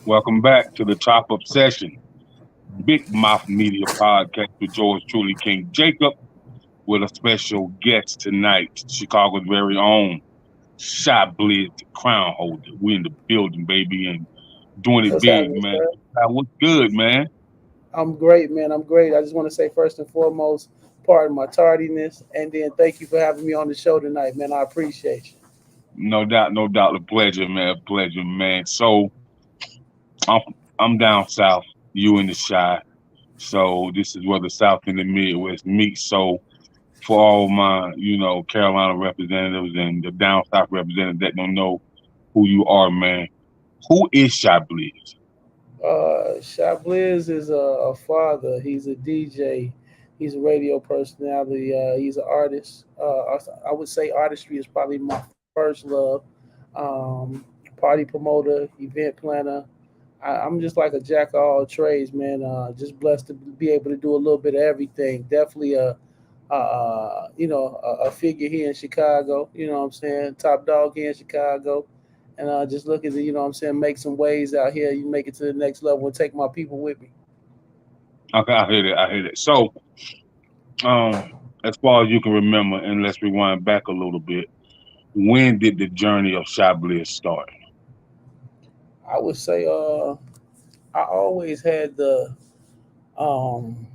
Welcome back to the Top Up Session, Big Mouth Media Podcast with yours truly, King Jacob, with a special guest tonight, Chicago's very own ChiBlizz, the crown holder. We in the building, baby, and doing it What's big, happening, man. sir? What's good, man? I'm great, man. I'm great. I just want to say first and foremost, pardon my tardiness, and then thank you for having me on the show tonight, man. I appreciate you. No doubt, no doubt. A pleasure, man. A pleasure, man. So I'm I'm down south. You in the shy. So this is where the South and the Midwest meet. So for all my, Carolina representatives and the down south representatives that don't know who you are, man, who is ChiBlizz? ChiBlizz is a father. He's a DJ. He's a radio personality. He's an artist. I would say artistry is probably my first love. Um, Party promoter, event planner. I'm just like a jack of all trades, man. Just blessed to be able to do a little bit of everything. Definitely a figure here in Chicago. You know what I'm saying? Top dog here in Chicago, and just looking to what I'm saying, make some waves out here. You make it to the next level and take my people with me. Okay, I hear that. I hear that. So, um, as far as you can remember, and let's rewind back a little bit, when did the journey of ChiBlizz start? I would say, I always had um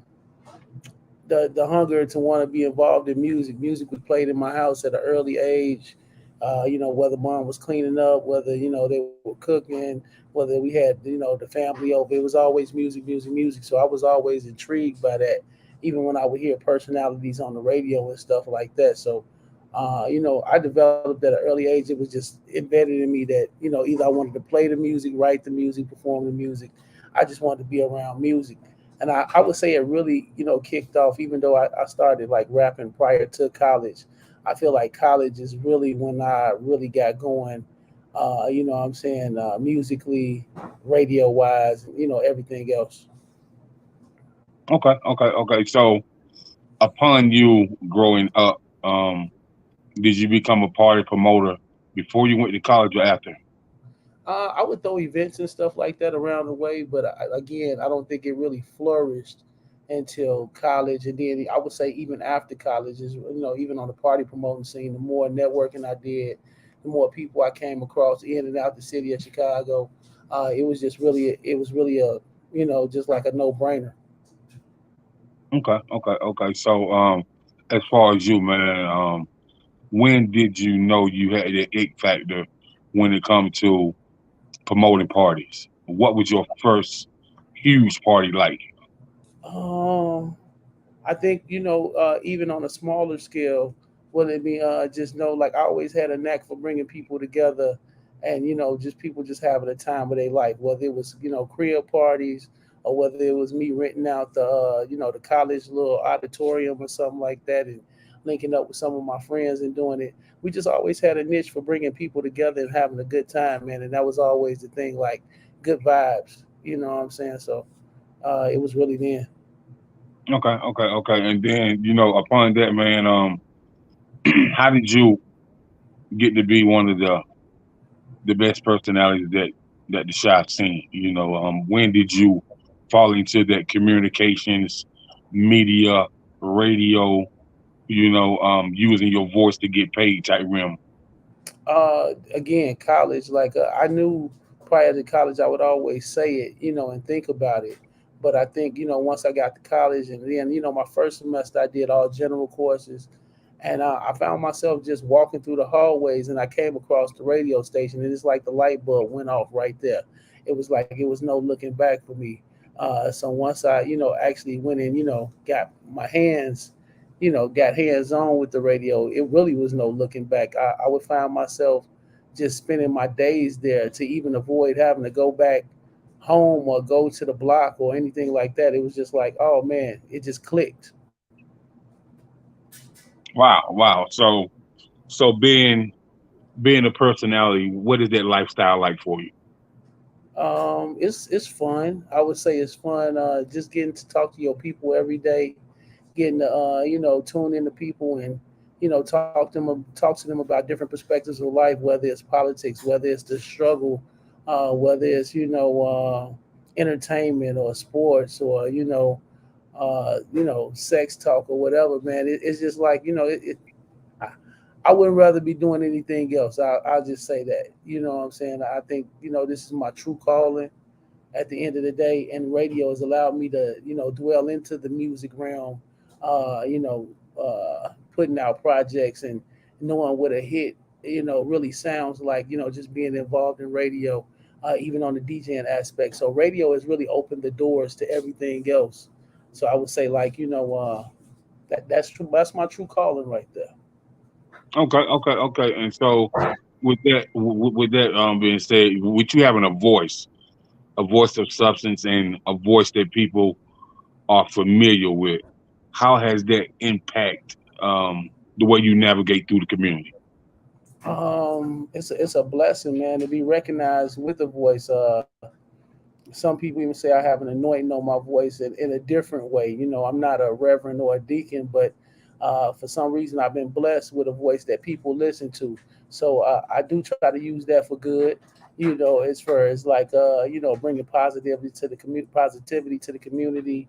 the hunger to want to be involved in music. Music was played in my house at an early age. Whether mom was cleaning up, whether they were cooking, whether we had the family over, it was always music, music, music. So I was always intrigued by that, even when I would hear personalities on the radio and stuff like that. So, I developed at an early age. It was just embedded in me that either I wanted to play the music, write the music, perform the music. I just wanted to be around music. And I would say it really, kicked off, even though I started like rapping prior to college. I feel like college is really when I really got going, what I'm saying, musically, radio wise, everything else. Okay, okay, okay. So, upon you growing up, did you become a party promoter before you went to college or after? I would throw events and stuff like that around the way, but again, I don't think it really flourished until college. And then I would say even after college is even on the party promoting scene, the more networking I did, the more people I came across in and out the city of Chicago. It was really a just like a no brainer. Okay, okay, okay. So, as far as you, man, when did you know you had the it factor when it comes to promoting parties? What was your first huge party like? Um, I think even on a smaller scale, whether it be just know like I always had a knack for bringing people together, and just people just having a time of their life, whether it was crib parties or whether it was me renting out the college little auditorium or something like that, and linking up with some of my friends and doing it. We just always had a niche for bringing people together and having a good time, man, and that was always the thing, like good vibes. You know what I'm saying? So it was really then. Okay, okay, okay. And then, upon that, man, how did you get to be one of the best personalities that the shop's seen? When did you fall into that communications, media, radio, using your voice to get paid type realm? Again, college, like I knew prior to college I would always say it, and think about it. But I think once I got to college, and then my first semester I did all general courses, and I found myself just walking through the hallways, and I came across the radio station, and it's like the light bulb went off right there. It was like it was no looking back for me. So once I actually went in, got my hands, got hands on with the radio, it really was no looking back. I would find myself just spending my days there to even avoid having to go back home or go to the block or anything like that. It was just like, oh man, it just clicked. Wow, wow. So being a personality, what is that lifestyle like for you? It's fun. I would say it's fun. Just getting to talk to your people every day, getting to tune into people and talk to them about different perspectives of life, whether it's politics, whether it's the struggle, whether it's entertainment or sports or sex talk or whatever, man. It's just like I, I wouldn't rather be doing anything else. I'll just say that. You know what I'm saying? I think this is my true calling at the end of the day, and radio has allowed me to dwell into the music realm, putting out projects and knowing what a hit really sounds like, just being involved in radio, even on the DJing aspect. So radio has really opened the doors to everything else. So I would say, like, that's true. That's my true calling right there. Okay, okay, okay. And so, with that being said, with you having a voice of substance, and a voice that people are familiar with, how has that impact the way you navigate through the community? It's a blessing, man, to be recognized with a voice. Some people even say I have an anointing on my voice in a different way. I'm not a reverend or a deacon, but for some reason I've been blessed with a voice that people listen to. So I do try to use that for good. As far as like bringing positivity to the community,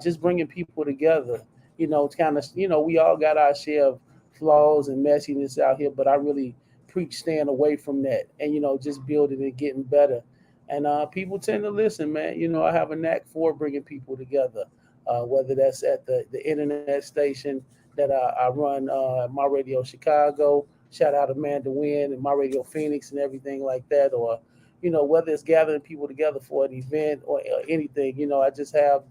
just bringing people together. It's kind of we all got our share of flaws and messiness out here, but I really preach staying away from that and just building and getting better. And people tend to listen, man. I have a knack for bringing people together, whether that's at the internet station that I run, my radio Chicago. Shout out Amanda Wynn and my radio Phoenix and everything like that, or whether it's gathering people together for an event or anything. I just have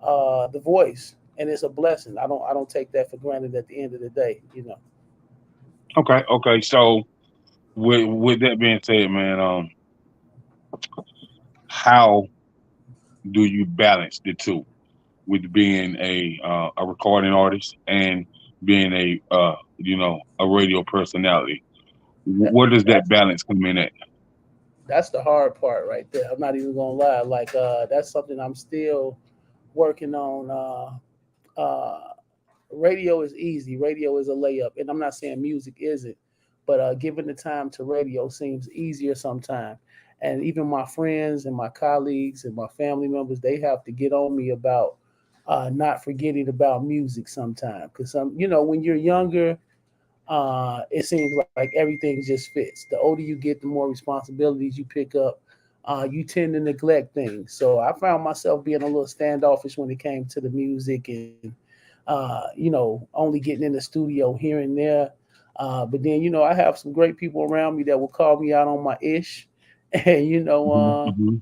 the voice, and it's a blessing. I don't take that for granted at the end of the day. Okay, okay. So, with that being said, man, how do you balance the two with being a recording artist and being a radio personality? That, Where does that that's balance come in at? that's the hard part right there. I'm not even gonna lie. Like that's something I'm still working on. Radio is easy. Radio is a layup, and I'm not saying music isn't, but giving the time to radio seems easier sometimes. And even my friends and my colleagues and my family members, they have to get on me about not forgetting about music sometimes. Because when you're younger, it seems like everything just fits. The older you get, the more responsibilities you pick up. You tend to neglect things. So I found myself being a little standoffish when it came to the music and, only getting in the studio here and there. But then, I have some great people around me that will call me out on my ish. And, Hmm, hmm.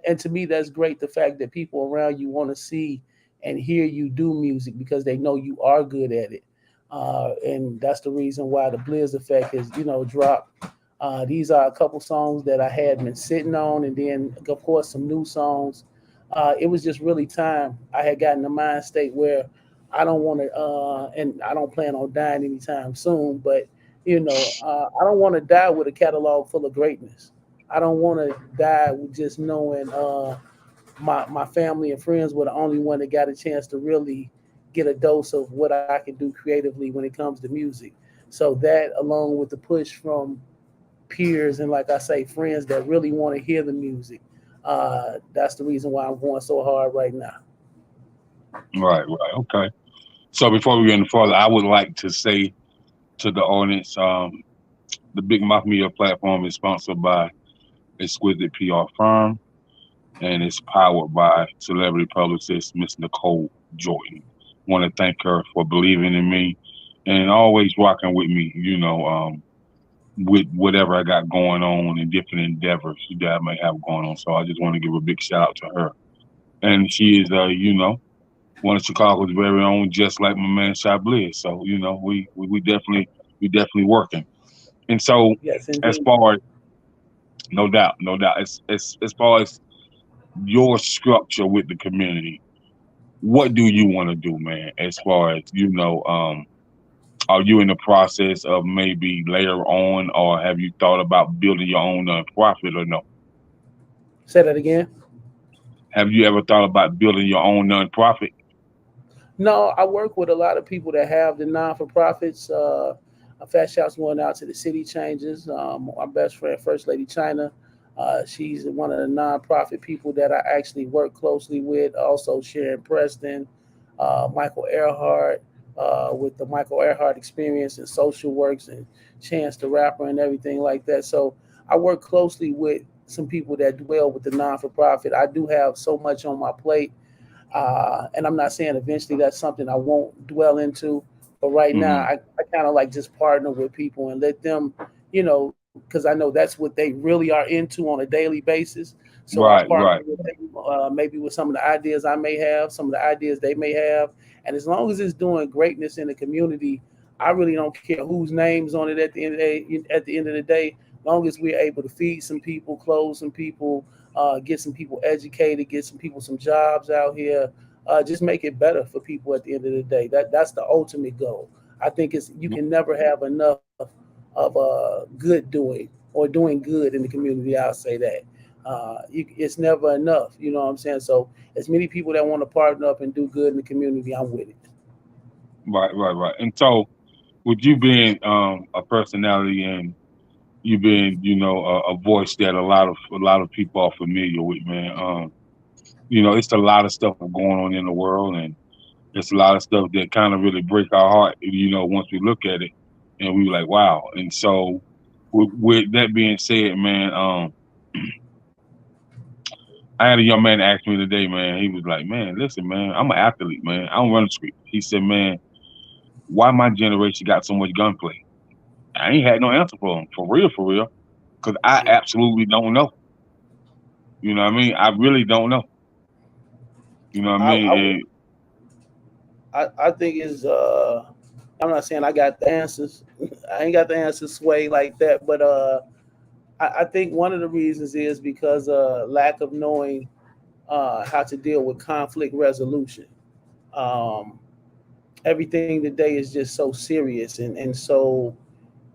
and to me, that's great. The fact that people around you want to see and hear you do music because they know you are good at it. And that's the reason why the Blizz effect has, dropped. These are a couple songs that I had been sitting on, and then of course some new songs. It was just really time. I had gotten a mind state where I don't want to, and I don't plan on dying anytime soon. But I don't want to die with a catalog full of greatness. I don't want to die with just knowing my family and friends were the only one that got a chance to really get a dose of what I can do creatively when it comes to music. So that, along with the push from peers and, like I say, friends that really want to hear the music, that's the reason why I'm going so hard right now. Right, right. Okay. So before we get any further, I would like to say to the audience, the Big Mouth Media platform is sponsored by Exquisite PR Firm, and it's powered by celebrity publicist Miss Nicole Jordan. Want to thank her for believing in me and always rocking with me. With whatever I got going on and different endeavors that I may have going on. So I just want to give a big shout out to her. And she is, one of Chicago's very own, just like my man ChiBlizz. So we definitely working. And so, Yes, as indeed. far as no doubt, no doubt, as far as your structure with the community, what do you want to do, man? As far as are you in the process of maybe later on, or have you thought about building your own nonprofit, or no? Say that again. Have you ever thought about building your own nonprofit? No, I work with a lot of people that have the non for profits. A fat shouts going out to the city changes. My best friend, First Lady China. She's one of the nonprofit people that I actually work closely with. Also, Sharon Preston, Michael Earhart, with the Michael Earhart Experience and Social Works, and Chance the Rapper and everything like that. So I work closely with some people that dwell with the non for profit. I do have so much on my plate, and I'm not saying eventually that's something I won't dwell into, but right now Hmm. I kind of like just partner with people and let them, because I know that's what they really are into on a daily basis. So I Right, partner right, with them, maybe with some of the ideas I may have, some of the ideas they may have, and as long as it's doing greatness in the community, I really don't care whose names on it at the end of the day. At the end of the day, long as we're able to feed some people, clothe some people, get some people educated, get some people some jobs out here, just make it better for people at the end of the day. That's the ultimate goal. I think it's you can never have enough of good doing or doing good in the community. I'll say that. It's never enough. You know what I'm saying? So as many people that want to partner up and do good in the community, I'm with it. right. And so, with you being a personality and you being, a voice that a lot of people are familiar with, man. It's a lot of stuff going on in the world, and it's a lot of stuff that kind of really break our heart, once we look at it, and we like, wow. And so, with that being said, man, I had a young man ask me today, man. He was like, man, listen, man, I'm an athlete, man. I don't run the street. He said, man, why my generation got so much gunplay? I ain't had no answer for him, for real, because I Yeah. absolutely don't know. You know what I mean? I really don't know. You know what I I I, mean? would- I think is I'm not saying I got the answers. I ain't got the answers sway like that, but I think one of the reasons is because lack of knowing how to deal with conflict resolution. Um, Everything today is just so serious and so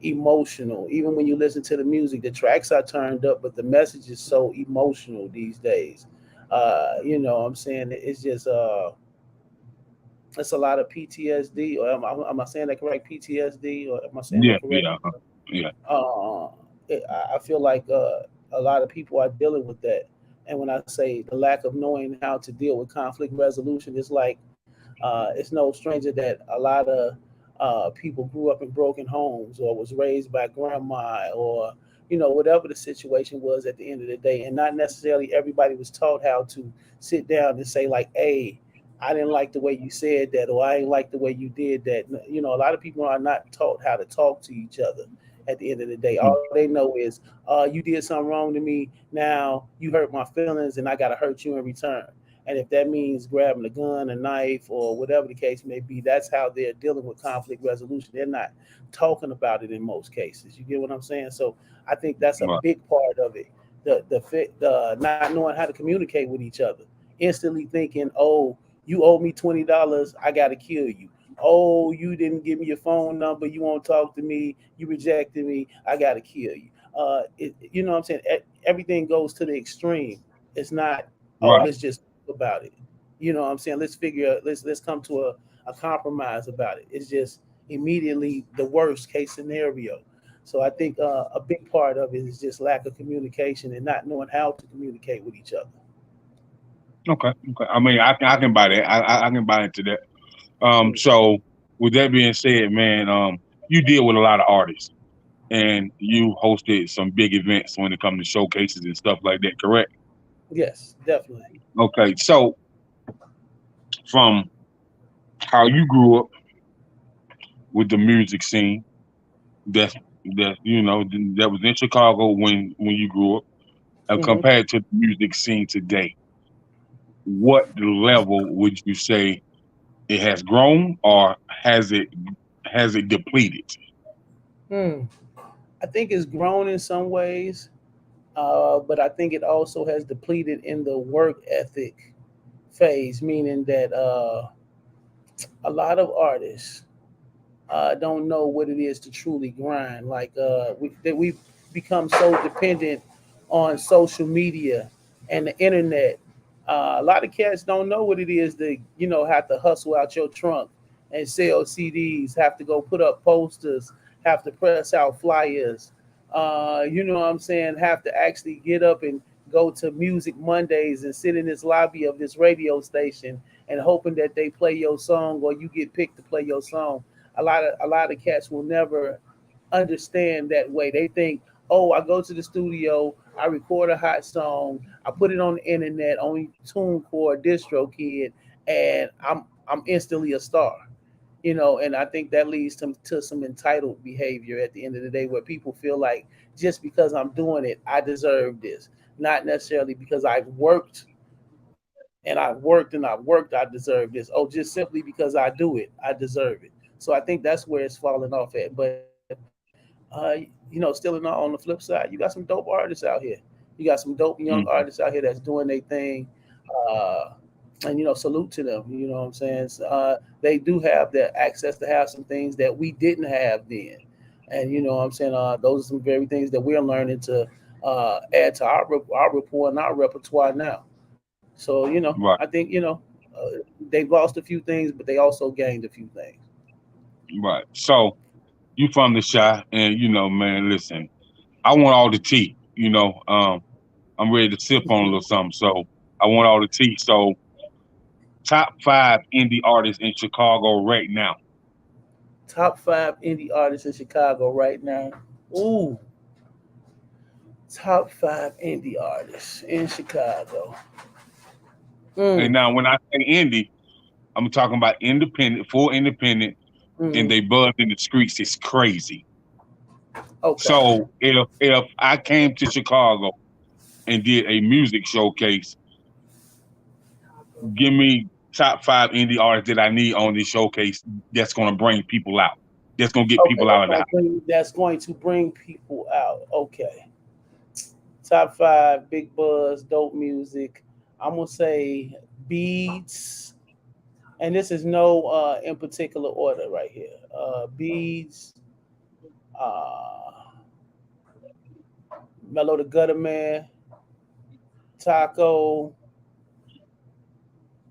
emotional. Even when you listen to the music, the tracks are turned up, but the message is so emotional these days. You know what I'm saying? It's just it's a lot of PTSD, or am I saying that correct? PTSD, or am I saying Yeah, that correct? yeah, yeah. Uh, I feel like a lot of people are dealing with that. And when I say the lack of knowing how to deal with conflict resolution, it's like it's no stranger that a lot of people grew up in broken homes or was raised by grandma or whatever the situation was at the end of the day, and not necessarily everybody was taught how to sit down and say like, "Hey, I didn't like the way you said that," or "I didn't like the way you did that." A lot of people are not taught how to talk to each other. At the end of the day, Mm. all they know is, you did something wrong to me. Now you hurt my feelings, and I gotta hurt you in return. And if that means grabbing a gun, a knife, or whatever the case may be, that's how they're dealing with conflict resolution. They're not talking about it in most cases. You get what I'm saying? So I think that's a Right, big part of it. The not knowing how to communicate with each other, instantly thinking, "Oh, you owe me $20, I gotta kill you." "Oh, you didn't give me your phone number, you won't talk to me, you rejected me, I gotta kill you." You know what I'm saying? Everything goes to the extreme. It's not, "Oh, right. let's just talk about it." You know what I'm saying? Let's come to a compromise about it. It's just immediately the worst case scenario. So I think a big part of it is just lack of communication and not knowing how to communicate with each other. Okay, okay. I mean, I can buy that. I can buy into that. Mm. So with that being said, man, you deal with a lot of artists, and you hosted some big events when it comes to showcases and stuff like that. Correct? Yes, definitely. Okay. So from how you grew up with the music scene, that's that was in Chicago when you grew up, and Hmm. compared to the music scene today, what level would you say it has grown, or has it depleted? Hmm. I think it's grown in some ways, but I think it also has depleted in the work ethic phase, meaning that a lot of artists don't know what it is to truly grind. Like that we've become so dependent on social media and the internet. A lot of cats don't know what it is to have to hustle out your trunk and sell CDs, have to go put up posters, have to press out flyers. You know what I'm saying, have to actually get up and go to Music Mondays and sit in this lobby of this radio station and hoping that they play your song or you get picked to play your song. A lot of cats will never understand that way. They think, oh, I go to the studio, I record a hot song, I put it on the internet on TuneCore, DistroKid, and I'm instantly a star. You know, and I think that leads to some entitled behavior at the end of the day, where people feel like just because I'm doing it, I deserve this, not necessarily because I've worked and I've worked, I deserve this. Oh, just simply because I do it, I deserve it. So I think that's where it's falling off at. But still in all, on the flip side, you got some dope artists out here. You got some dope young artists out here that's doing their thing. Uh, and salute to them. You know what I'm saying? They do have the access to have some things that we didn't have then, and you know what I'm saying. Those are some very things that we're learning to add to our rapport and our repertoire now. So I Right, think they've lost a few things, but they also gained a few things. right. So you from the shy, and man, listen, I want all the tea. I'm ready to sip on a little something. So I want all the tea. So top five indie artists in Chicago right now. Top five indie artists in Chicago right now. Ooh, top five indie artists in Chicago. And Mm, now when I say indie, I'm talking about independent, full independent, and mm, they buzz in the streets. It's crazy. okay. So if I came to Chicago and did a music showcase, give me top five indie artists that I need on this showcase that's gonna bring people out. That's gonna get Okay, people out of the house. that's going to bring people out. Okay. Top five, big buzz, dope music. I'm gonna say Beats, and this is no in particular order right here. Beats, uh, Mellow the Gutter Man, Taco.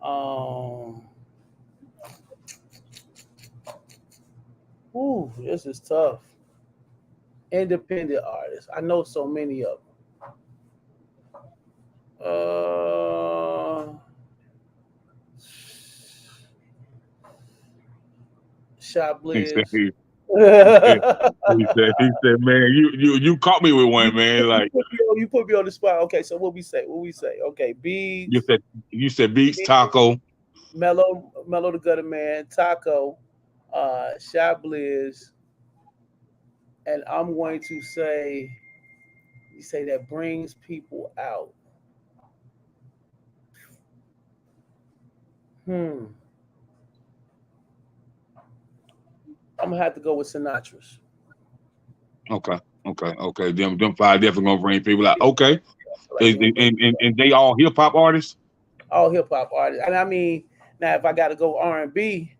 Um, this is tough. Independent artists. I know so many of them. He said, ChiBlizz. he said, he said, man, you caught me with one, man. Like You put me on the spot. Okay, so what we say? What we say? Okay, you Beats, said, you said Beats Beats, Taco. Mellow the Gutter Man, Taco, ChiBlizz, and I'm going to say, you say that brings people out. Hmm. I'm gonna have to go with Sinatra's. Okay, okay. Them five definitely gonna bring people out. Yeah, Okay, I feel like they're gonna bring and they all hip hop artists. all hip hop artists. And I mean, now if I got to go R&B,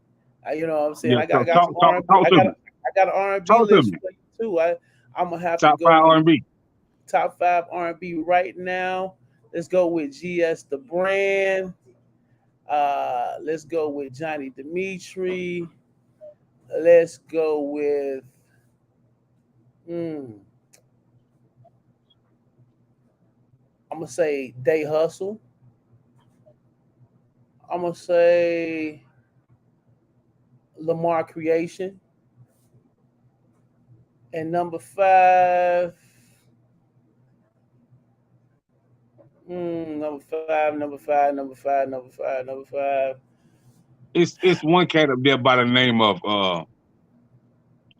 you know what I'm saying. Yeah, I got some R&B. talk to me. I got an R&B Talk to list me. for you too. I'm gonna have to Top go five with R&B. top five R&B right now. Let's go with GS the Brand. Let's go with Johnny Dimitri. Let's go with mm, I'm gonna say Day Hustle. I'm gonna say Lamar Creation. And number five, number five. It's one cat up there by the name of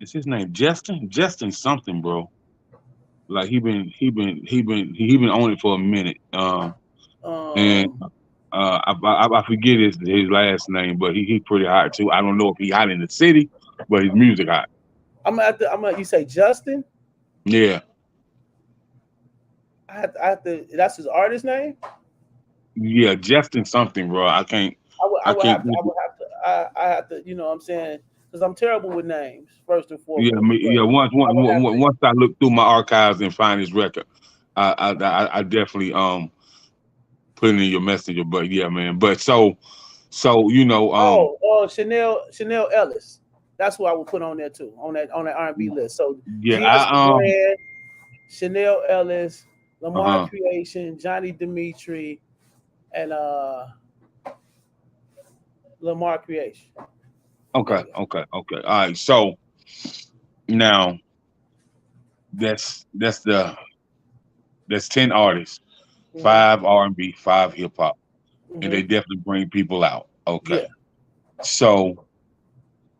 is his name Justin? Justin something, bro. Like he been on it for a minute. And Um, I forget his last name, but he pretty hot too. I don't know if he hot in the city, but his music hot. You say Justin? Yeah, I have to. That's his artist name. yeah, Justin something, bro. I I would can't. have to. I would have to. I have to. You know what I'm saying? Because I'm terrible with names, first and Yeah, foremost. But yeah. I would have to. Once I look through my archives and find his record, I definitely put it in your messenger. But yeah, man. But so Chanel Ellis. That's who I would put on there too, on that R&B list. So yeah, GS the brand. Chanel Ellis, Lamar Uh-huh. Creation, Johnny Dimitri, and Lamar Creation. There Okay, you okay, okay. All right. So now that's the that's 10 artists, go. five R&B, five hip hop, and they Hmm. definitely bring people out. Yeah. Okay. So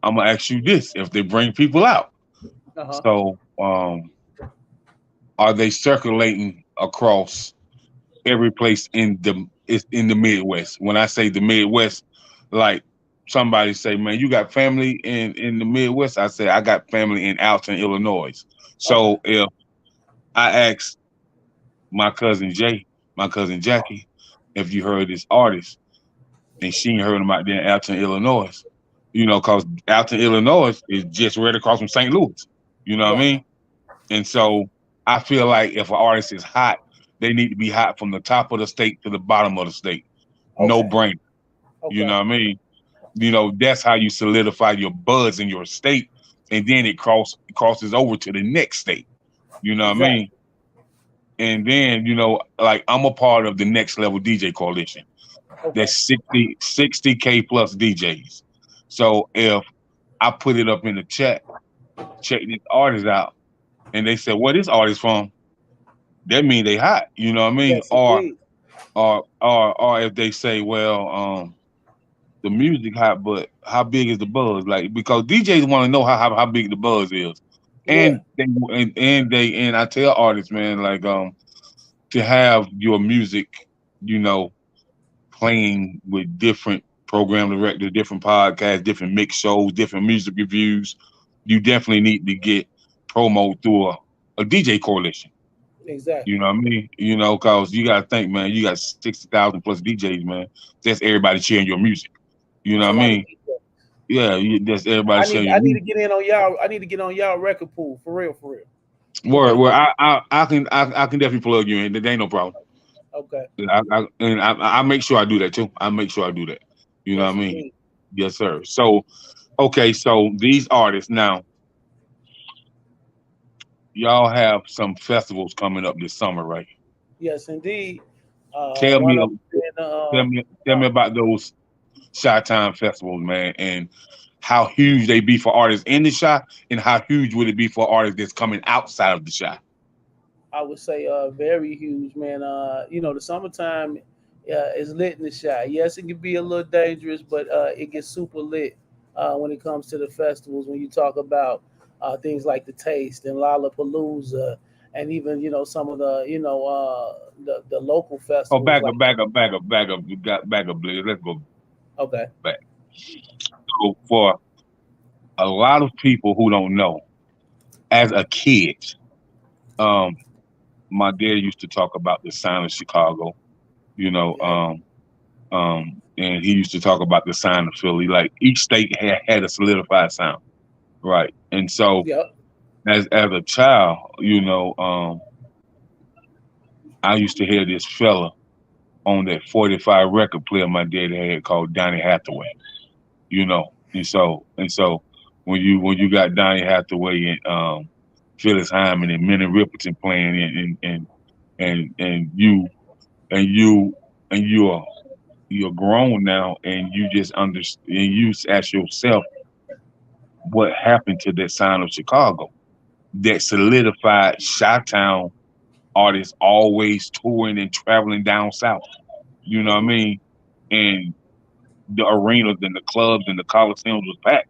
I'm gonna ask you this: if they bring people out, Uh-huh. so are they circulating across every place in the Midwest? When I say the Midwest, like somebody say, man, you got family in the Midwest. I say I got family in Alton, Illinois. Okay. So if I ask my cousin Jay, my cousin Jackie, if you heard this artist, and she ain't heard him out there in Alton, Illinois, cause Alton, Illinois is just right across from St. Louis. You know what I Right. mean? And so I feel like if an artist is hot, they need to be hot from the top of the state to the bottom of the state. No Okay. brainer. You Okay. know what I mean? That's how you solidify your buzz in your state, and then it crosses over to the next state. You know what I Exactly. mean? And then, like I'm a part of the Next Level DJ Coalition. Okay. That's 60K plus DJs. So if I put it up in the chat, check this artist out, and they say, where this artist from? That mean they hot. You know what I mean? Yes, Or indeed. or if they say, well, the music hot, but how big is the buzz? Like because DJs want to know how big the buzz is, Yeah. and I tell artists, man, like to have your music, you know, playing with different program directors, different podcasts, different mix shows, different music reviews, you definitely need to get promo through a DJ coalition. Exactly. You know what I mean? Cause you gotta think, man, you got 60,000 plus DJs, man. That's everybody sharing your music. You know That's what a I lot of mean? detail. Yeah, that's everybody I need sharing your I need to music. get in on y'all. I need to get on y'all record pool for real, for real. Where I can definitely plug you in. There ain't no problem. Okay. I make sure I do that too. I make sure I do that. You know Yes, what I mean? indeed. Yes, sir. So okay, so these artists now, y'all have some festivals coming up this summer, right? Yes, indeed. Tell One me, of them being tell me about those Chi Time festivals, man, and how huge they be for artists in the Chi, and how huge would it be for artists that's coming outside of the Chi? I would say very huge, man. The summertime is lit in the shot. Yes, it can be a little dangerous, but it gets super lit when it comes to the festivals. When you talk about things like the Taste and Lollapalooza, and even some of the the local Oh, festivals back up, like back up, back up, back up. You got back up, Blizz. Let's go okay, back. So for a lot of people who don't know, as a kid, um, my dad used to talk about the sign of Chicago, you know, yeah, and he used to talk about the sign of Philly. Like each state had a solidified sound, right? And so yep, as a child, I used to hear this fella on that 45 record player my dad had called Donny Hathaway, and so when you got Donny Hathaway and Phyllis Hyman and Minnie Riperton playing and you and you're grown now and you just understand and you ask yourself what happened to that sound of Chicago that solidified Chi-Town artists always touring and traveling down south. You know what I hmm mean? And the arenas and the clubs and the coliseums was packed.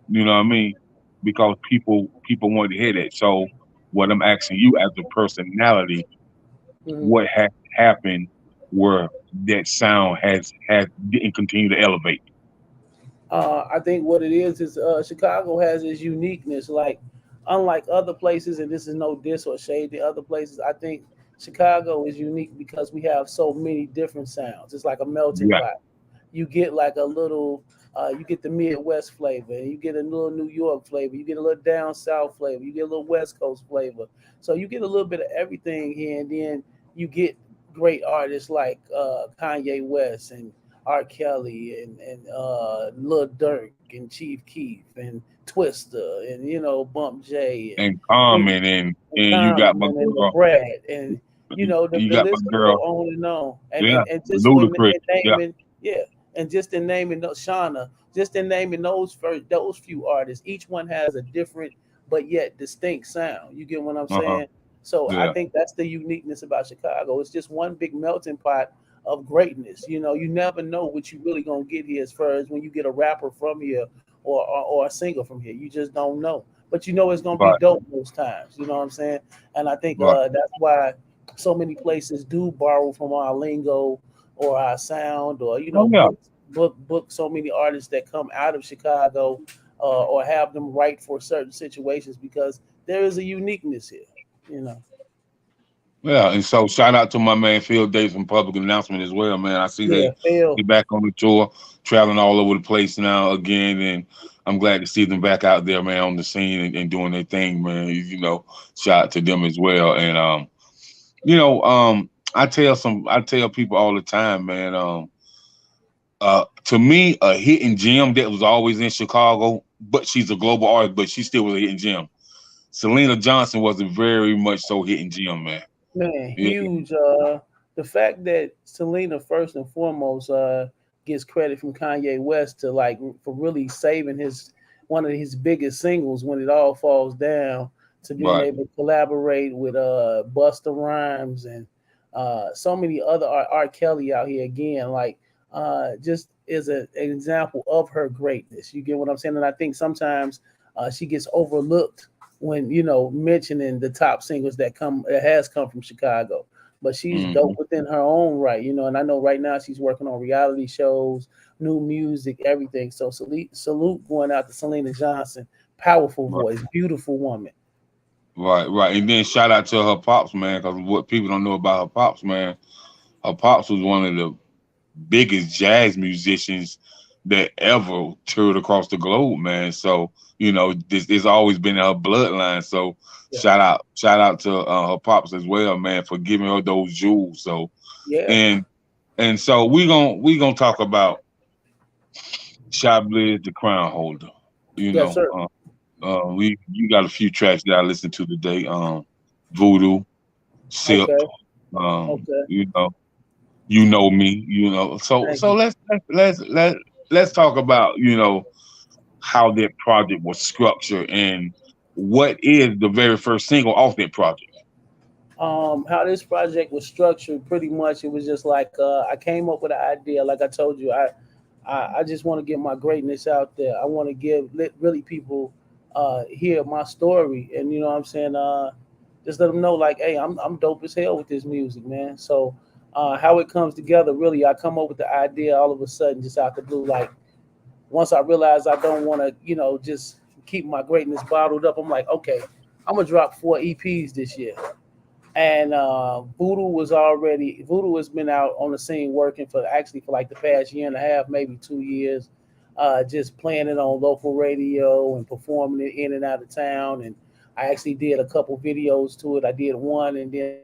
You know what I mean? Because people wanted to hear that. So what I'm asking you as a personality, hmm what has happened where that sound has didn't continue to elevate? I think what it is Chicago has its uniqueness. Like unlike other places, and this is no diss or shade to other places. I think Chicago is unique because we have so many different sounds. It's like a melting Yeah, pot. You get like a little, you get the Midwest flavor, and you get a little New York flavor. You get a little down south flavor. You get a little West Coast flavor. So you get a little bit of everything here, and then you get great artists like Kanye West and R. Kelly and Lil Durk and Chief Keef and Twister and Bump J and and Common and and you got my Common and girl. LeBrad and You the got my list can go girl. on and on. And Yeah, and, and just when Ludacris. in Yeah, naming, yeah, and just in naming Shauna, just in naming those few artists, each one has a different but yet distinct sound. You get what I'm uh-huh. saying? So I Yeah, think that's the uniqueness about Chicago. It's just one big melting pot of greatness. You never know what you really gonna get here as far as when you get a rapper from here or a singer from here. You just don't know. But it's gonna be right, dope most times. You know what I'm saying? And I think right. that's why so many places do borrow from our lingo or our sound or Oh yeah, book so many artists that come out of Chicago or have them write for certain situations because there is a uniqueness here. You know. yeah. And so shout out to my man Phil Davis from Public Announcement as well, man. I see Yeah, they Phil. back on the tour, traveling all over the place now again, and I'm glad to see them back out there, man, on the scene and doing their thing, man. Shout out to them as well. And I tell people all the time, man. To me, a hidden gem that was always in Chicago, but she's a global artist, but she still was a hidden gem. Selena Johnson was a very much so hidden gem, man. Man, Yeah, huge. The fact that Selena first and foremost gets credit from Kanye West to like for really saving his one of his biggest singles when it all falls down to being right. able to collaborate with Busta Rhymes and so many other R. Kelly out here again. Like just is an example of her greatness. You get what I'm saying? And I think sometimes she gets overlooked when mentioning the top singles that has come from Chicago. But she's Hmm. dope within her own right, and I know right now she's working on reality shows, new music, everything. So salute going out to Selena Johnson, powerful Right, voice, beautiful woman. right, right. And then shout out to her pops, man, because what people don't know about her pops, man, her pops was one of the biggest jazz musicians that ever toured across the globe, man. So this it's always been in her bloodline. So Yeah, shout out to her pops as well, man, for giving her those jewels. So yeah, and and so we gonna talk about ChiBlizz, the crown holder. You yes, know, sir. we you got a few tracks that I listened to today. Voodoo, Sip, Okay, um, okay. you know, you know me, So Thank so you. let's talk about how that project was structured and what is the very first single off that project. How this project was structured, pretty much it was just like I came up with an idea. Like I told you, I just want to get my greatness out there. I want to let really people hear my story, and you know what I'm saying. Just let them know, like, hey, I'm dope as hell with this music, man. So how it comes together, really, I come up with the idea all of a sudden, just out the blue. Like once I realized I don't want to, just keep my greatness bottled up. I'm like, okay, I'm gonna drop 4 EPs this year. And Voodoo has been out on the scene working for like the past year and a half, maybe 2 years, just playing it on local radio and performing it in and out of town. And I actually did a couple videos to it. I did one, and then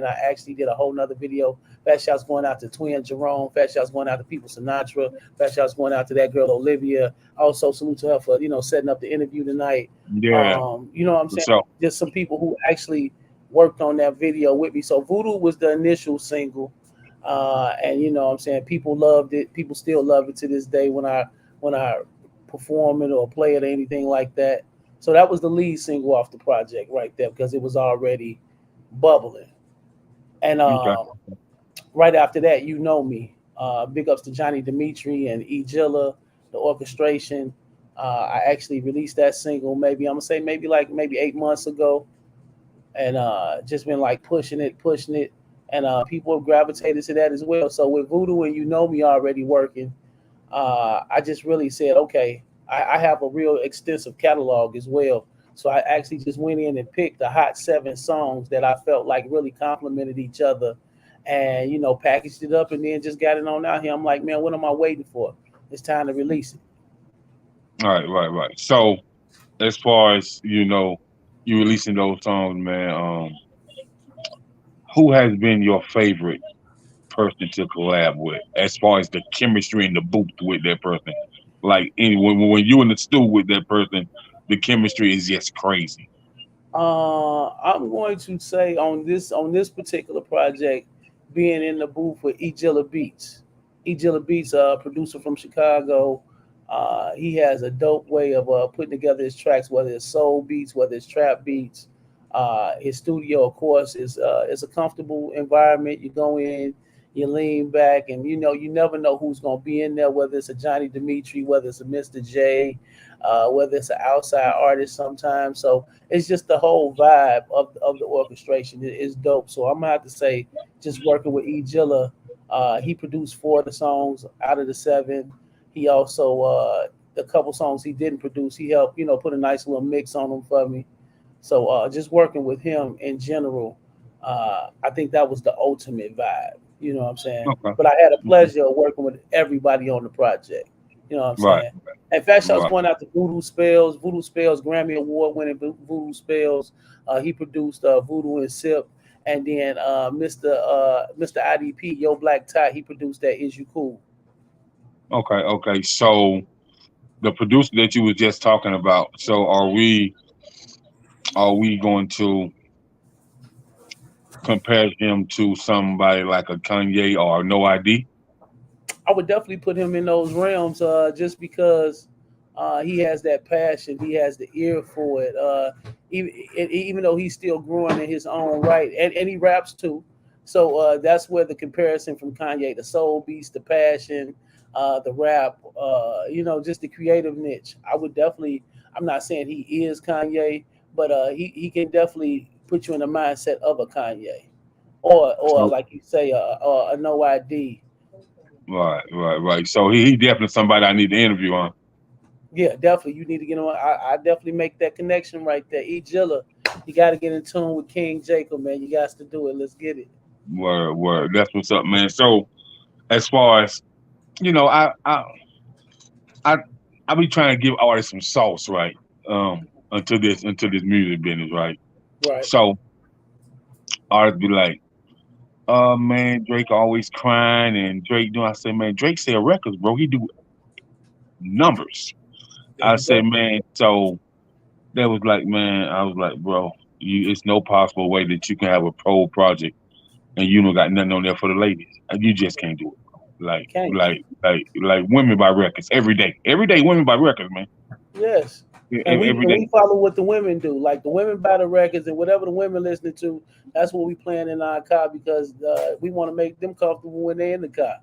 I actually did a whole nother video. Fat shouts going out to Twin Jerome. Fat shouts going out to People Sinatra. Fat shouts going out to that girl Olivia. Also salute to her for setting up the interview tonight. Yeah, You know what I'm saying? for sure. Just some people who actually worked on that video with me. So Voodoo was the initial single. And you know what I'm saying, people loved it. People still love it to this day when I perform it or play it or anything like that. So that was the lead single off the project right there because it was already bubbling. And Okay. right after that, you know me. Big ups to Johnny Dimitri and E. Jilla, the orchestration. I actually released that single maybe I'm gonna say maybe 8 months ago, and just been like pushing it, and people have gravitated to that as well. So with Voodoo and You Know Me already working, I just really said, okay, I have a real extensive catalog as well. So I actually just went in and picked the hot 7 songs that I felt like really complemented each other, and packaged it up, and then just got it on out here. I'm like, man, what am I waiting for? It's time to release it. All right, right, right. So as far as you releasing those songs, man, who has been your favorite person to collab with, as far as the chemistry in the booth with that person. Like when you in the stew with that person, the chemistry is just crazy. I'm going to say on this particular project, being in the booth with Ejilla Beats. Ejilla Beats, producer from Chicago. He has a dope way of putting together his tracks, whether it's soul beats, whether it's trap beats. His studio, of course, is a comfortable environment. You go in, you lean back, and you never know who's going to be in there. Whether it's a Johnny Dimitri, whether it's a Mr. J, whether it's an outside artist sometimes. So it's just the whole vibe of the orchestration is dope. So I'm gonna have to say, just working with E Jilla, he produced four of the songs out of the seven. He also the couple songs he didn't produce, he helped put a nice little mix on them for me. So just working with him in general, I think that was the ultimate vibe. You know what I'm saying? Okay. But I had a Okay. pleasure of working with everybody on the project. You know what I'm Right. saying? In fact, I was Right. going out to Voodoo Spells. Voodoo Spells, Grammy Award winning Voodoo Spells. He produced Voodoo and Sip. And then Mr. IDP, Yo Black Tie, he produced that Is You Cool. Okay. Okay. So the producer that you were just talking about. So are we going to compare him to somebody like a Kanye or No ID? I would definitely put him in those realms, just because he has that passion, he has the ear for it. Even though he's still growing in his own right, and he raps too. So that's where the comparison from Kanye, the soul beast, the passion, the rap, just the creative niche. I would definitely. I'm not saying he is Kanye, but he can definitely put you in the mindset of a Kanye, or So like you say, a No ID. right, right, right. So he definitely somebody I need to interview on. Yeah, definitely. You need to get on. I definitely make that connection right there. E Jilla, you got to get in tune with King Jacob, man. You got to do it. Let's get it. Word, word. That's what's up, man. So as far as you know, I I be trying to give artists some sauce, right? Until this music business, right? Right. So artists be like, man, Drake always crying and Drake doing. I say, man, Drake sell records, bro. He do numbers. There I you said, go. man, so that was like, man, I was like, bro, it's no possible way that you can have a pro project and you don't got nothing on there for the ladies. You just can't do it. You can't. Like women buy records every day. Every day, women buy records, man. Yes. And we Every and we day. follow what the women do. Like the women buy the records and whatever the women listening to, that's what we playing in our car because we want to make them comfortable when they're in the car.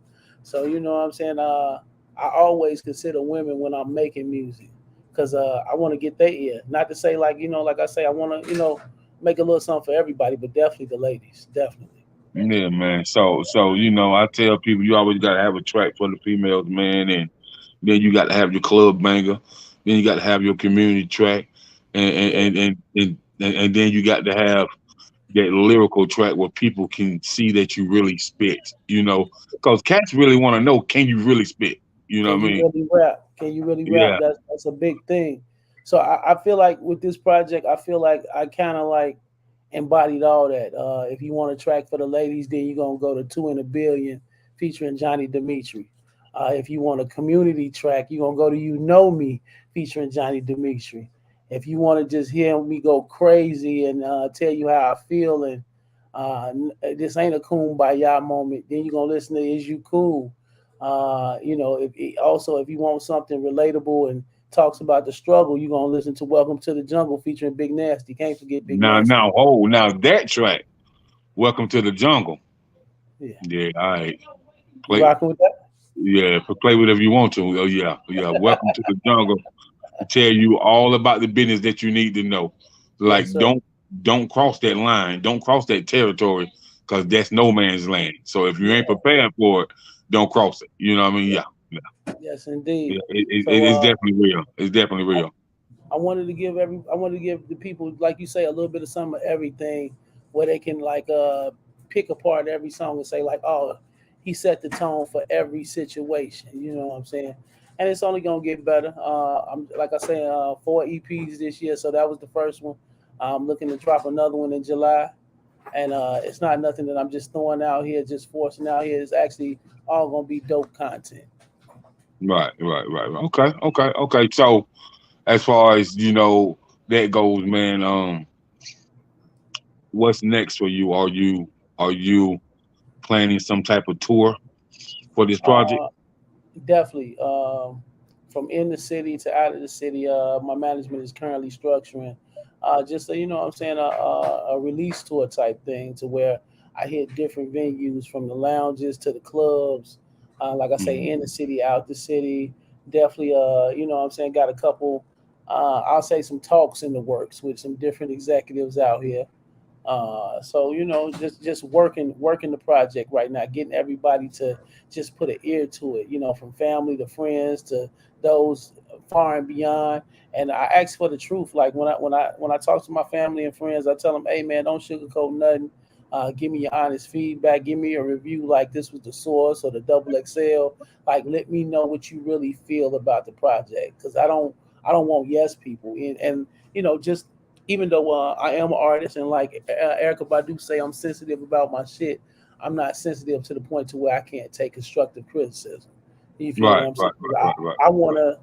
So you know what I'm saying. I always consider women when I'm making music because I want to get their ear. Not to say like I say, I want to make a little something for everybody, but definitely the ladies, definitely. Yeah, man. So I tell people you always gotta have a track for the females, man, and then you got to have your club banger, then you got to have your community track, and Yeah, and then you got to have that lyrical track where people can see that you really spit. Because cats really want to know, can you really spit? You know can what I you mean? really rap? Can you really rap? Yeah. That's a big thing. So I feel like with this project, I feel like I kind of like embodied all that. If you want a track for the ladies, then you're gonna go to Two in a Billion featuring Johnny Dimitri. If you want a community track, you're gonna go to You Know Me featuring Johnny Dimitri. If you want to just hear me go crazy and tell you how I feel and this ain't a kumbaya moment, then you're gonna listen to Is You Cool. If you want something relatable and talks about the struggle, you're gonna listen to Welcome to the Jungle featuring Big Nasty. Can't forget Big Nasty. Now that track, Welcome to the Jungle. Yeah, Yeah, all right. you Play, rocking with that? yeah, play whatever you want to. Oh yeah, yeah. Welcome to the Jungle to tell you all about the business that you need to know. Yes, Like sir. don't cross that line, don't cross that territory, because that's no man's land. So if you ain't Yeah, prepared for it, don't cross it. You know what I mean? yeah, Yeah, yeah, yes, indeed. yeah. It's So definitely real. It's definitely real. I wanted to give the people, like you say, a little bit of some of everything, where they can like pick apart every song and say like, oh, he set the tone for every situation. You know what I'm saying? And it's only gonna get better. I'm like I say, four EPs this year, so that was the first one. I'm looking to drop another one in July. and it's not nothing that I'm just throwing out here, just forcing out here. It's actually all gonna be dope content. Right. Okay. So as far as that goes, man, what's next for you? Are you planning some type of tour for this project? Uh, Definitely. From in the city to out of the city, my management is currently structuring just so you know what I'm saying, a release tour type thing to where I hit different venues from the lounges to the clubs. Like I say, Mhm. in the city, out the city. Definitely, you know what I'm saying, got a couple, I'll say some talks in the works with some different executives out here. So you know, just working the project right now, getting everybody to just put an ear to it. You know, from family to friends to those far and beyond. And I ask for the truth. Like when I talk to my family and friends, I tell them, "Hey man, don't sugarcoat nothing. Give me your honest feedback. Give me a review. Like this was the source or the double XL. Like let me know what you really feel about the project. Because I don't want yes people. And you know, just even though I am an artist and like Erica Badu say, I'm sensitive about my shit. I'm not sensitive to the point to where I can't take constructive criticism. You feel what Right, I'm saying? right, right, right, right, I right. wanna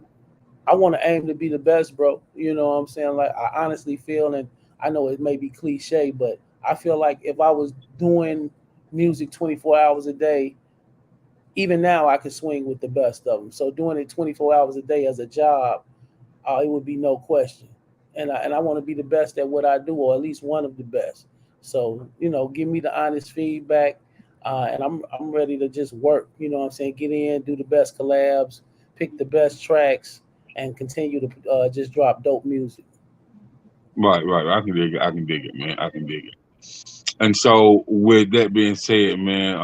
I wanna aim to be the best, bro. You know what I'm saying? Like I honestly feel, and I know it may be cliche, but I feel like if I was doing music 24 hours a day, even now I could swing with the best of them. So doing it 24 hours a day as a job, it would be no question. And I want to be the best at what I do, or at least one of the best. So you know, give me the honest feedback, and I'm ready to just work. You know what I'm saying? Get in, do the best collabs, pick the best tracks, and continue to just drop dope music. Right. I can dig it. I can dig it, man. I can dig it. And so, with that being said, man,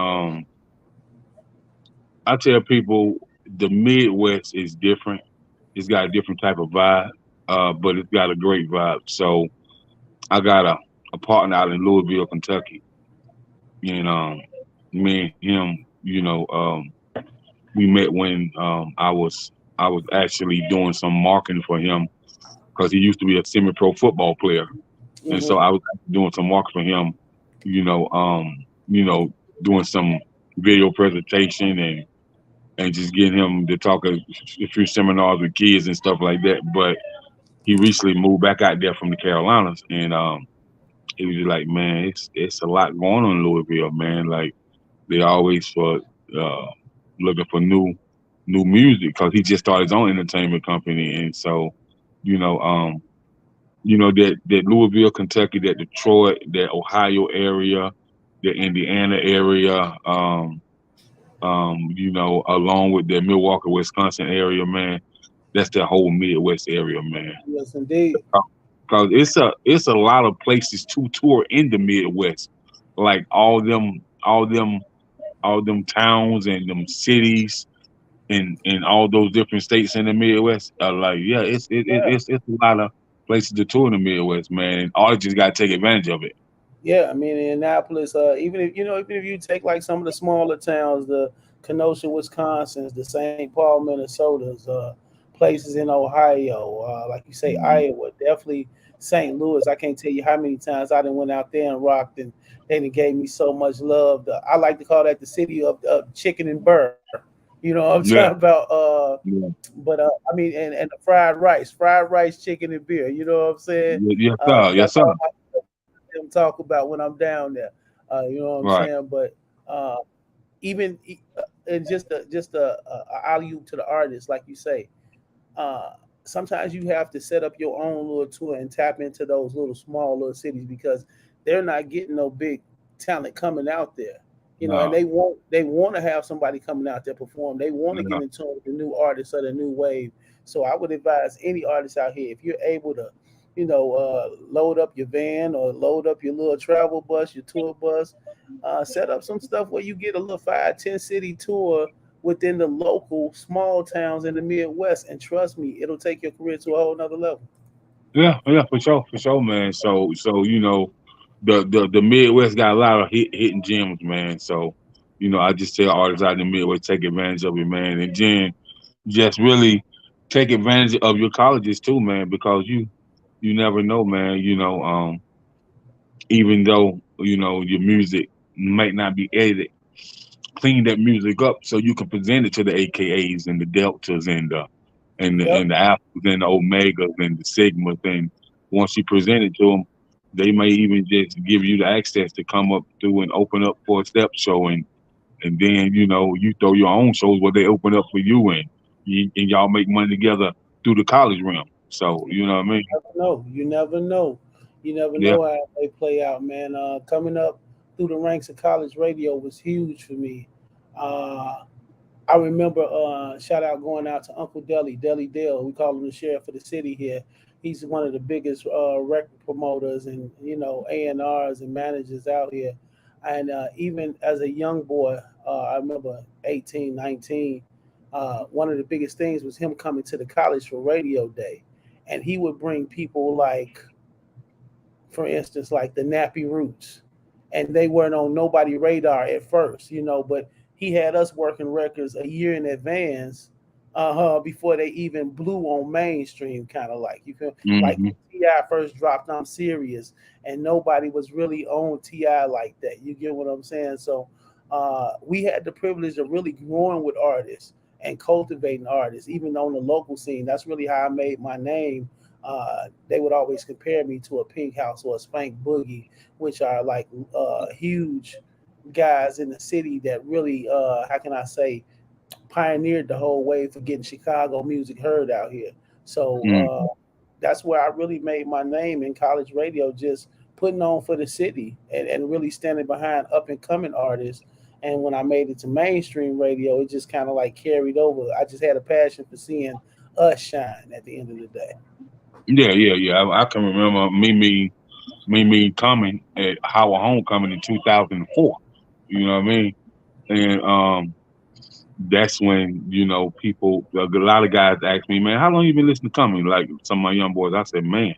I tell people the Midwest is different. It's got a different type of vibe, but it's got a great vibe. So, I got a partner out in Louisville, Kentucky, and me and him, we met when I was actually doing some marketing for him because he used to be a semi-pro football player, and so Hmm. I was doing some marketing for him, you know, you know, doing some video presentation and just getting him to talk a few seminars with kids and stuff like that. But he recently moved back out there from the Carolinas, and he was just like, man, it's a lot going on in Louisville, man. Like they always for uh, looking for new music because he just started his own entertainment company, and so you know, that Louisville, Kentucky, that Detroit, that Ohio area, the Indiana area, along with the Milwaukee, Wisconsin area, man. That's the whole Midwest area, man. Yes, indeed. Because it's a lot of places to tour in the Midwest, like all them towns and them cities in all those different states in the Midwest. Like yeah, Yeah. it's a lot of places to tour in the Midwest, man. And artists just gotta take advantage of it. Yeah, I mean, in Annapolis, even if you take like some of the smaller towns, the Kenosha, Wisconsin's, the St. Paul, Minnesota's, places in Ohio, like you say, Mhm. Iowa, definitely St. Louis. I can't tell you how many times I done went out there and rocked, and they done gave me so much love. I like to call that the city of chicken and burr. You know what I'm talking Yeah, about? yeah, But I mean, and the fried rice, chicken and beer. You know what I'm saying? yes, sir, That's yes, sir. all them talk about when I'm down there. You know what I'm Right, saying? But even and just a alley to the artist, like you say. Uh, Sometimes you have to set up your own little tour and tap into those little small little cities because they're not getting no big talent coming out there. You know, and no, they want to have somebody coming out there perform. They want to yeah, get in tune with the new artists or the new wave. So I would advise any artist out here, if you're able to, load up your van or load up your little travel bus, your tour bus, set up some stuff where you get a little 5, 10 city tour within the local small towns in the Midwest. And trust me, it'll take your career to a whole nother level. yeah, for sure, man. So the Midwest got a lot of hidden gems, man. So I just tell artists out in the Midwest take advantage of it, man, and then just really take advantage of your colleges too, man, because you never know, man. Even though your music might not be edited. Clean that music up so you can present it to the AKAs and the deltas Yep. and the alphas and the omegas and the sigmas. And once you present it to them, they may even just give you the access to come up through and open up for a step show, and then you throw your own shows where they open up for you, and y'all make money together through the college realm. So you know what I mean? Never know. You never know. You never Yeah. know how they play out, man. Coming up through the ranks of college radio was huge for me. Uh, I remember shout out going out to Uncle Deli, Deli Dale. We call him the sheriff of the city here. He's one of the biggest record promoters and A&Rs and managers out here. And even as a young boy, I remember 18, 19. One of the biggest things was him coming to the college for radio day, and he would bring people like, for instance, like the Nappy Roots, and they weren't on nobody radar at first, but he had us working records a year in advance, before they even blew on mainstream, kind of like you feel like Hmm. Ti first dropped "I'm Serious," and nobody was really on Ti like that. You get what I'm saying? So we had the privilege of really growing with artists and cultivating artists, even on the local scene. That's really how I made my name. They would always compare me to a Pink House or a Spank Boogie, which are like huge guys in the city that really, how can I say, pioneered the whole wave for getting Chicago music heard out here. So Hmm. that's where I really made my name in college radio, just putting on for the city and really standing behind up and coming artists. And when I made it to mainstream radio, it just kind of like carried over. I just had a passion for seeing us shine at the end of the day. Yeah, yeah, yeah. I can remember me coming at Howard Homecoming in 2004. You know what I mean? And that's when people, a lot of guys ask me, man, how long you been listening to Coming? Like some of my young boys, I said, man,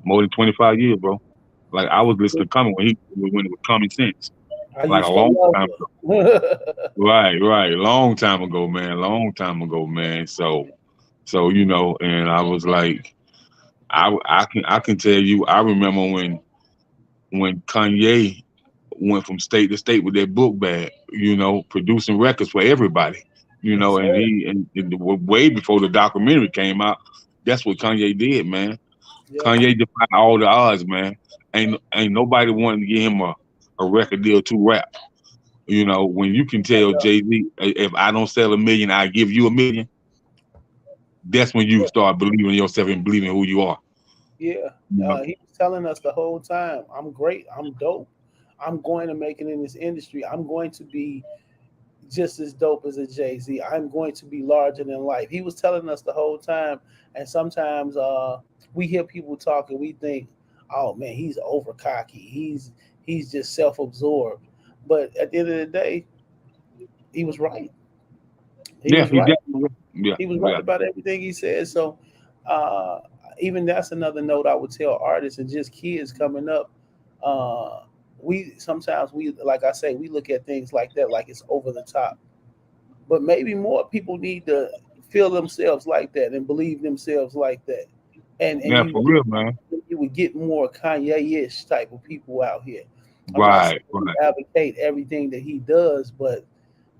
more than 25 years, bro. Like I was listening to Coming when it was Common Sense, I like a used to long love time ago. her. Right, right, long time ago, man, long time ago, man. So and I was like, I can tell you, I remember when Kanye went from state to state with that book bag, producing records for everybody, Yes, and sir. way before the documentary came out, that's what Kanye did, man. Yeah. Kanye defied all the odds, man. Ain't nobody wanting to give him a record deal to rap. When you can tell Jay Z, if I don't sell a million, I give you a million. That's when you start believing in yourself and believing who you are. Yeah, You know? he was telling us the whole time, "I'm great. I'm dope. I'm going to make it in this industry. I'm going to be just as dope as a Jay Z. I'm going to be larger than life." He was telling us the whole time, and sometimes we hear people talk and we think, "Oh man, he's over cocky. He's just self absorbed." But at the end of the day, he was right. He Yeah, was he right. definitely. Yeah, He was right yeah. about everything he said. So, uh, even that's another note I would tell artists and just kids coming up. Uh, we sometimes we like I say we look at things like that like it's over the top, but maybe more people need to feel themselves like that and believe themselves like that, and Yeah, for real, man. you would get more Kanye-ish type of people out here. I'm not saying Right, we right, advocate everything that he does, but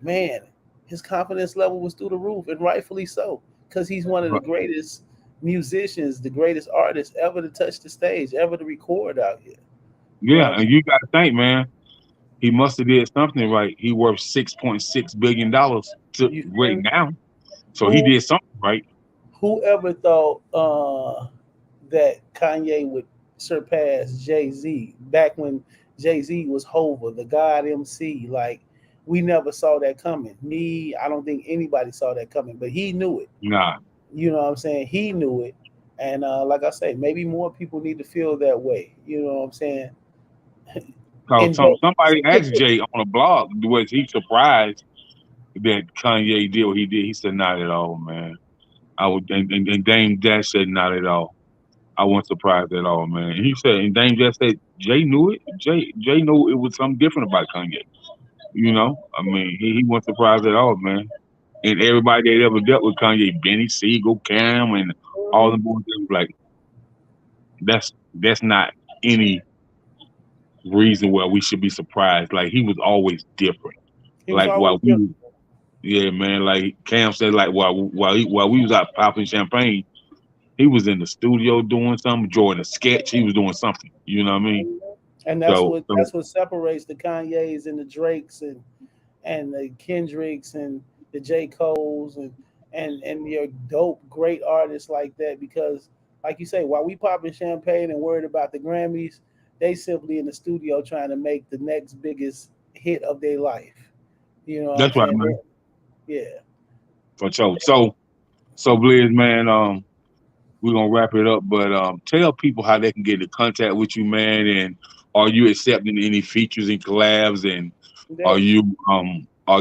man, his confidence level was through the roof, and rightfully so, because he's one of the right. greatest musicians, the greatest artist ever to touch the stage, ever to record out here. You know Yeah, what I'm and you got to think, man. He must have did something right. He worth $6.6 billion to saying? You right feel me? now, so he Who did something right. whoever thought that Kanye would surpass Jay Z back when Jay Z was Hova, the God MC? Like we never saw that coming. Me, I don't think anybody saw that coming, but he knew it. Nah, You know what I'm saying? He knew it. And like I say, maybe more people need to feel that way. You know what I'm saying? cause And don't somebody asked Jay on a blog, was he surprised that Kanye did what he did? He said, not at all, man. I would, and Dame Dash said, not at all. I wasn't surprised at all, man. And he said, and Dame Dash said, Jay knew it. Jay knew it was something different about Kanye. I mean, he wasn't surprised at all, man. And everybody that ever dealt with Kanye, Benny Siegel, Cam, and all Mhm. the boys, they was like, that's not any. reason why we should be surprised. Like he was always different. He was Like always while we, different. yeah, man. Like Cam said, like while we was out popping champagne, he was in the studio doing something, drawing a sketch. He was doing something. You know what I mean? And So that's what separates the Kanyes and the Drakes and the Kendricks and the J. Coles and your dope great artists like that because like you say, while we popping champagne and worried about the Grammys, they simply in the studio trying to make the next biggest hit of their life. You know what I'm that's right, saying? man. Yeah. For sure. So Blizz, man. We're gonna wrap it up, but tell people how they can get in contact with you, man, and are you accepting any features and collabs, and Yes. are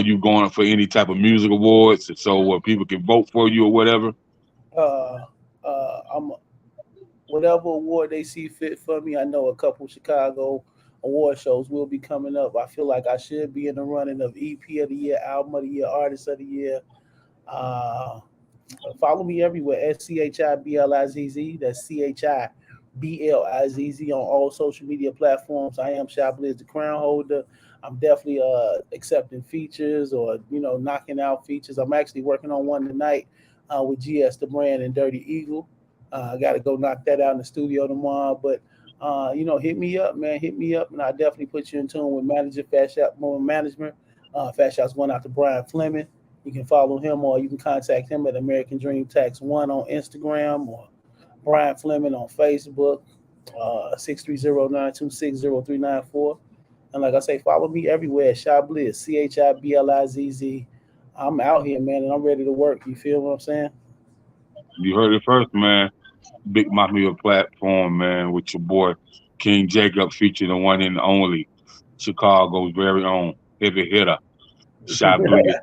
you going for any type of music awards so where people can vote for you or whatever? Uh I'm whatever award they see fit for me. I know a couple Chicago award shows will be coming up. I feel like I should be in the running of EP of the year, album of the year, artist of the year. Uh, Follow me everywhere. SCHIBLIZZ. That's CHIBLIZZ on all social media platforms. I am ChiBlizz, the crown holder. I'm definitely accepting features or knocking out features. I'm actually working on one tonight with GS the brand and Dirty Eagle. I got to go knock that out in the studio tomorrow. But hit me up, man. Hit me up, and I definitely put you in tune with manager Fat Shop Moment Management. Fat Shop's going out to Brian Fleming. You can follow him or you can contact him at American Dream Tax 1 on Instagram or Brian Fleming on Facebook, 630-926-0394. And like I say, follow me everywhere, ChiBlizz, ChiBlizz. I'm out here, man, and I'm ready to work. You feel what I'm saying? You heard it first, man. Big Mafia platform, man, with your boy King Jacob featuring the one and only Chicago's very own heavy hitter, Shot Blizz.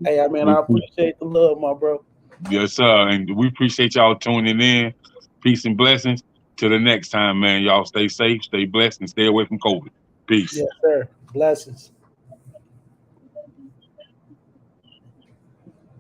Hey, man, We I appreciate the love, my bro. Yes, sir. And we appreciate y'all tuning in. Peace and blessings. Till the next time, man. Y'all stay safe, stay blessed, and stay away from COVID. Peace. Yes, sir. Blessings.